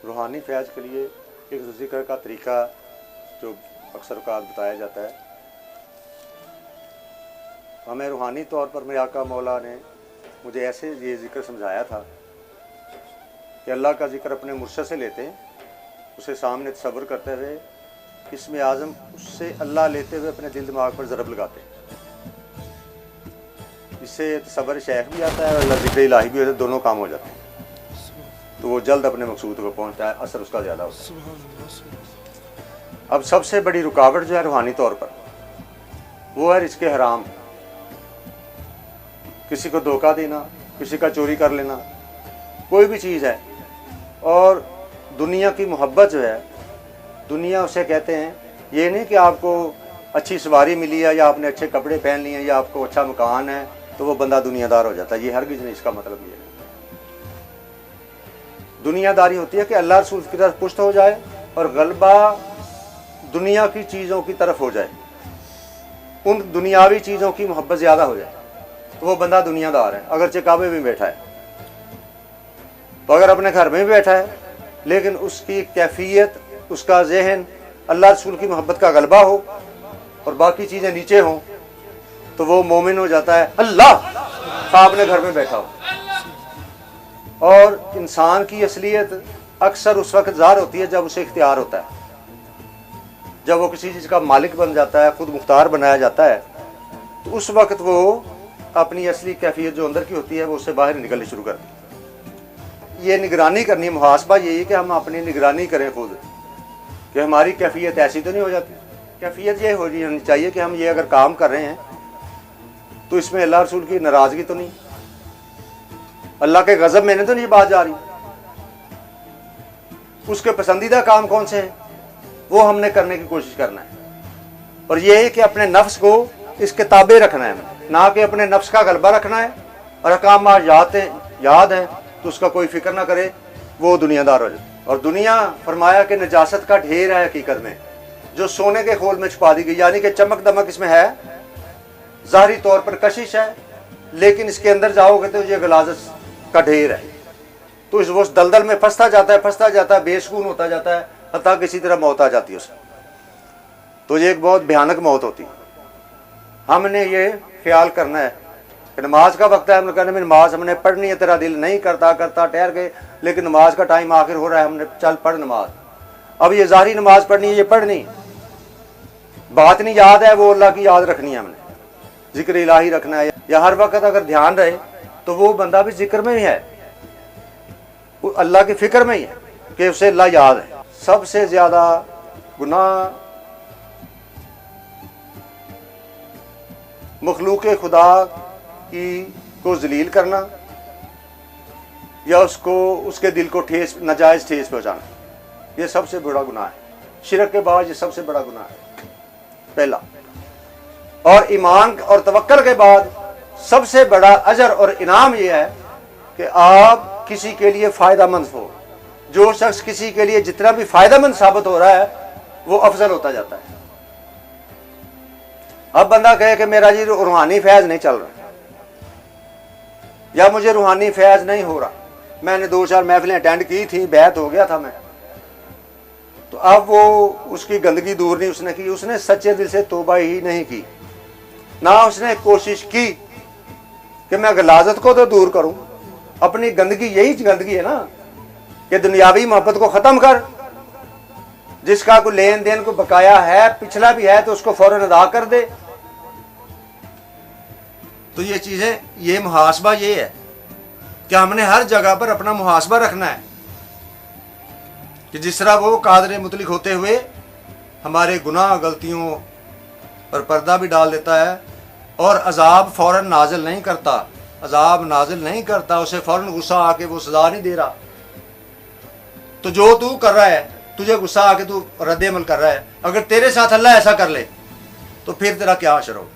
रूहानी फैज़ के लिए एक ज़िक्र का तरीक़ा जो अक्सर औक़ात बताया जाता है, हमें रूहानी तौर पर मेरे आका मौला ने मुझे ऐसे ये ज़िक्र समझाया था कि अल्लाह का ज़िक्र अपने मुर्शद से लेते हैं, उसे सामने तसव्वुर करते हुए इसमें आज़म उससे अल्लाह लेते हुए अपने दिल दिमाग पर ज़रब लगाते हैं। इससे तसव्वुर शेख भी आता है और अल्लाह ज़िक्र इलाही भी होता है, दोनों काम हो जाते हैं, तो वो जल्द अपने मकसूद को पहुँचता है, असर उसका ज़्यादा होता है। अब सबसे बड़ी रुकावट जो है रूहानी तौर पर वो है रिज़्क़ हराम, किसी को धोखा देना, किसी का चोरी कर लेना, कोई भी चीज़ है। और दुनिया की मोहब्बत जो है, दुनिया उसे कहते हैं, ये नहीं कि आपको अच्छी सवारी मिली है या आपने अच्छे कपड़े पहन लिए हैं या आपको अच्छा मकान है तो वो बंदा दुनियादार हो जाता है, ये हरगिज़ नहीं, इसका मतलब ये है। दुनियादारी होती है कि अल्लाह रसूल की तरफ पुष्ट हो जाए और गलबा दुनिया की चीज़ों की तरफ हो जाए, उन दुनियावी चीज़ों की मोहब्बत ज़्यादा हो जाए, तो वो बंदा दुनियादार है, अगरचे काबे में बैठा है। तो अगर अपने घर में भी बैठा है लेकिन उसकी कैफियत, उसका जहन अल्लाह रसूल की मोहब्बत का गलबा हो और बाकी चीज़ें नीचे हों, तो वो मोमिन हो जाता है, अल्लाह खा अपने घर में बैठा हो। और इंसान की असलियत अक्सर उस वक्त ज़ाहिर होती है जब उसे इख्तियार होता है, जब वो किसी चीज़ का मालिक बन जाता है, खुद मुख्तार बनाया जाता है, तो उस वक्त वो अपनी असली कैफियत जो अंदर की होती है वो उससे बाहर निकलनी शुरू करती है। ये निगरानी करनी, मुहासबा यही कि हम अपनी निगरानी करें खुद, कि हमारी कैफियत ऐसी तो नहीं हो जाती। कैफियत ये होनी चाहिए कि हम ये अगर काम कर रहे हैं तो इसमें अल्लाह रसूल की नाराज़गी तो नहीं, अल्लाह के गज़ब में तो नहीं बात जा रही। उसके पसंदीदा काम कौन से हैं वो हमने करने की कोशिश करना है। और ये है कि अपने नफ्स को इसके ताबे रखना है, ना कि अपने नफ्स का गलबा रखना है। और अहकाम याद है तो उसका कोई फिक्र ना करे, वो दुनियादार हो जाए। और दुनिया फरमाया कि नजासत का ढेर है हकीकत में, जो सोने के खोल में छुपा दी गई, यानी कि चमक दमक इसमें है, ज़ाहिरी तौर पर कशिश है, लेकिन इसके अंदर जाओगे तो ये गलाजत का ढेर है। तो वो उस दलदल में फंसता जाता है, बेसुकून होता जाता है, हत्ता किसी तरह मौत आ जाती है उसे। तो ये एक बहुत भयानक मौत होती है। हमने ये ख्याल करना है कि नमाज का वक्त है, हमने कहना नमाज हमने पढ़नी है, तेरा दिल नहीं करता ठहर गए, लेकिन नमाज का टाइम आखिर हो रहा है, हमने चल पढ़ नमाज। अब ये ज़ाहिरी नमाज पढ़नी है, ये पढ़नी बात नहीं याद है, वो अल्लाह की याद रखनी है, हमने जिक्र इलाही रखना है, या हर वक्त अगर ध्यान रहे तो वो बंदा भी जिक्र में ही है, वो अल्लाह की फिक्र में ही है कि उसे अल्लाह याद है। सबसे ज़्यादा गुनाह मखलूक खुदा को जलील करना या उसके दिल को नाजायज़ ठेस पहुँचाना, ये सबसे बड़ा गुनाह है। शिरक के बाद ये सबसे बड़ा गुनाह है पहला। और ईमान और तवक्कल के बाद सबसे बड़ा अजर और इनाम ये है कि आप किसी के लिए फ़ायदामंद हो। जो शख्स किसी के लिए जितना भी फ़ायदामंद साबित हो रहा है वो अफजल होता जाता है। अब बंदा कहे कि मेरा जी रूहानी फैज़ नहीं चल रहा या मुझे रूहानी फैज़ नहीं हो रहा, मैंने 2-4 महफिलें अटेंड की थी, बैत हो गया था मैं, तो अब वो उसकी गंदगी दूर नहीं उसने की, उसने सच्चे दिल से तौबा ही नहीं की, ना उसने कोशिश की कि मैं गलाजत को तो दूर करूं। अपनी गंदगी यही गंदगी है ना कि दुनियावी मोहब्बत को ख़त्म कर, जिसका कोई लेन देन को बकाया है, पिछला भी है तो उसको फौरन अदा कर दे। तो ये चीज़ें, ये मुहासबा ये है कि हमने हर जगह पर अपना मुहासबा रखना है कि जिस तरह वो कादर मुतलिक होते हुए हमारे गुनाह गलतियों पर पर्दा भी डाल देता है और अजाब फौरन नाजिल नहीं करता, उसे फौरन गुस्सा आके वो सजा नहीं दे रहा। तो जो तू कर रहा है, तुझे गुस्सा आके तू रद्द अमल कर रहा है, अगर तेरे साथ अल्लाह ऐसा कर ले तो फिर तेरा क्या असर हो।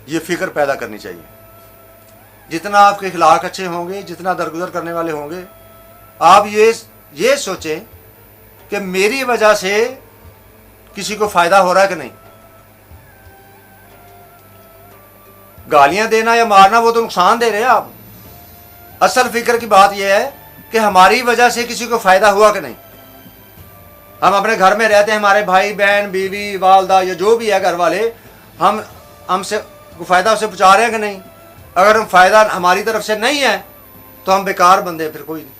ये फिक्र पैदा करनी चाहिए। जितना आपके अखलाक अच्छे होंगे, जितना दरगुजर करने वाले होंगे, आप ये सोचें कि मेरी वजह से किसी को फायदा हो रहा है कि नहीं। गालियां देना या मारना वो तो नुकसान दे रहे हैं आप। असल फिक्र की बात यह है کہ ہماری وجہ سے کسی کو فائدہ ہوا کہ نہیں. ہم اپنے گھر میں رہتے ہیں, ہمارے بھائی بہن بیوی والدہ یا جو بھی ہے گھر والے, ہم سے فائدہ اسے پہنچا رہے ہیں کہ نہیں. اگر ہم فائدہ ہماری طرف سے نہیں ہے تو ہم بیکار بندے, پھر کوئی نہیں.